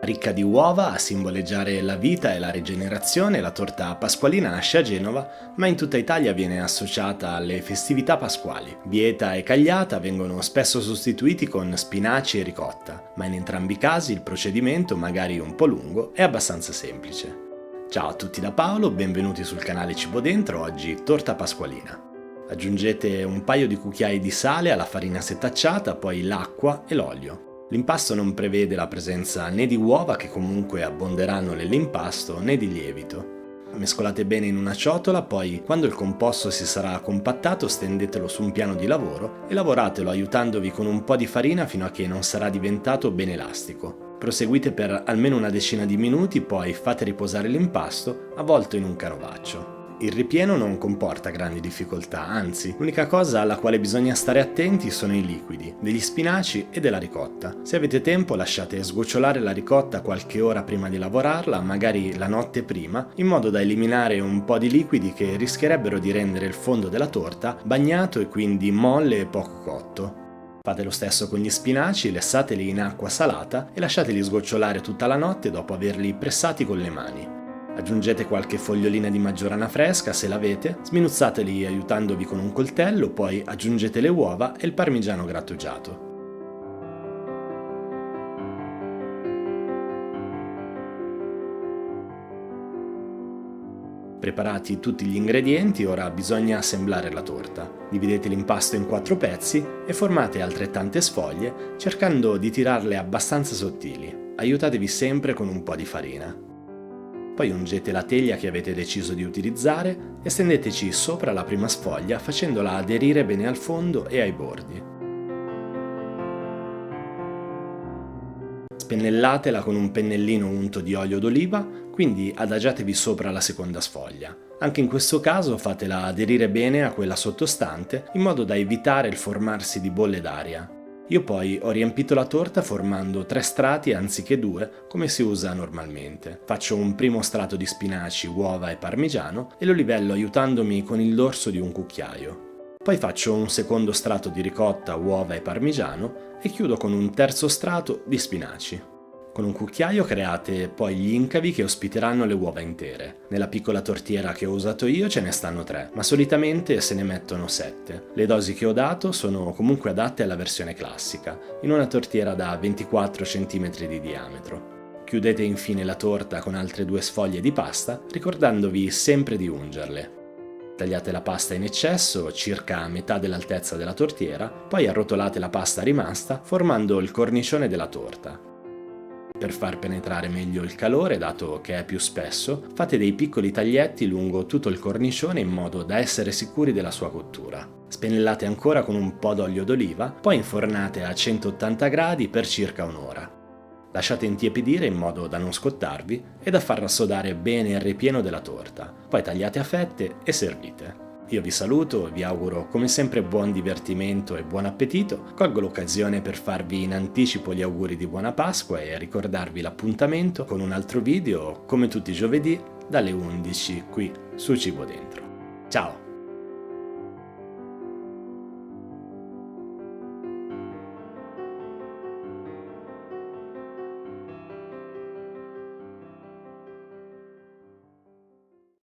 Ricca di uova a simboleggiare la vita e la rigenerazione, la torta pasqualina nasce a Genova, ma in tutta Italia viene associata alle festività pasquali. Bieta e cagliata vengono spesso sostituiti con spinaci e ricotta, ma in entrambi i casi il procedimento, magari un po' lungo, è abbastanza semplice. Ciao a tutti da Paolo, benvenuti sul canale Cibo Dentro, oggi torta pasqualina. Aggiungete un paio di cucchiai di sale alla farina setacciata, poi l'acqua e l'olio. L'impasto non prevede la presenza né di uova, che comunque abbonderanno nell'impasto, né di lievito. Mescolate bene in una ciotola, poi quando il composto si sarà compattato stendetelo su un piano di lavoro e lavoratelo aiutandovi con un po' di farina fino a che non sarà diventato ben elastico. Proseguite per almeno una decina di minuti, poi fate riposare l'impasto avvolto in un canovaccio. Il ripieno non comporta grandi difficoltà, anzi, l'unica cosa alla quale bisogna stare attenti sono i liquidi, degli spinaci e della ricotta. Se avete tempo lasciate sgocciolare la ricotta qualche ora prima di lavorarla, magari la notte prima, in modo da eliminare un po' di liquidi che rischierebbero di rendere il fondo della torta bagnato e quindi molle e poco cotto. Fate lo stesso con gli spinaci, lessateli in acqua salata e lasciateli sgocciolare tutta la notte dopo averli pressati con le mani. Aggiungete qualche fogliolina di maggiorana fresca se l'avete, sminuzzateli aiutandovi con un coltello, poi aggiungete le uova e il parmigiano grattugiato. Preparati tutti gli ingredienti, ora bisogna assemblare la torta. Dividete l'impasto in 4 pezzi e formate altrettante sfoglie, cercando di tirarle abbastanza sottili. Aiutatevi sempre con un po' di farina. Poi ungete la teglia che avete deciso di utilizzare e stendeteci sopra la prima sfoglia facendola aderire bene al fondo e ai bordi. Spennellatela con un pennellino unto di olio d'oliva, quindi adagiatevi sopra la seconda sfoglia. Anche in questo caso fatela aderire bene a quella sottostante in modo da evitare il formarsi di bolle d'aria. Io poi ho riempito la torta formando 3 strati anziché 2 come si usa normalmente. Faccio un primo strato di spinaci, uova e parmigiano e lo livello aiutandomi con il dorso di un cucchiaio. Poi faccio un secondo strato di ricotta, uova e parmigiano e chiudo con un terzo strato di spinaci. Con un cucchiaio create poi gli incavi che ospiteranno le uova intere. Nella piccola tortiera che ho usato io ce ne stanno 3, ma solitamente se ne mettono 7. Le dosi che ho dato sono comunque adatte alla versione classica, in una tortiera da 24 cm di diametro. Chiudete infine la torta con altre 2 sfoglie di pasta, ricordandovi sempre di ungerle. Tagliate la pasta in eccesso, circa a metà dell'altezza della tortiera, poi arrotolate la pasta rimasta formando il cornicione della torta. Per far penetrare meglio il calore, dato che è più spesso, fate dei piccoli taglietti lungo tutto il cornicione in modo da essere sicuri della sua cottura. Spennellate ancora con un po' d'olio d'oliva, poi infornate a 180 gradi per circa un'ora. Lasciate intiepidire in modo da non scottarvi e da far rassodare bene il ripieno della torta. Poi tagliate a fette e servite. Io vi saluto, vi auguro come sempre buon divertimento e buon appetito, colgo l'occasione per farvi in anticipo gli auguri di buona Pasqua e ricordarvi l'appuntamento con un altro video, come tutti i giovedì, dalle 11 qui su Cibo Dentro. Ciao!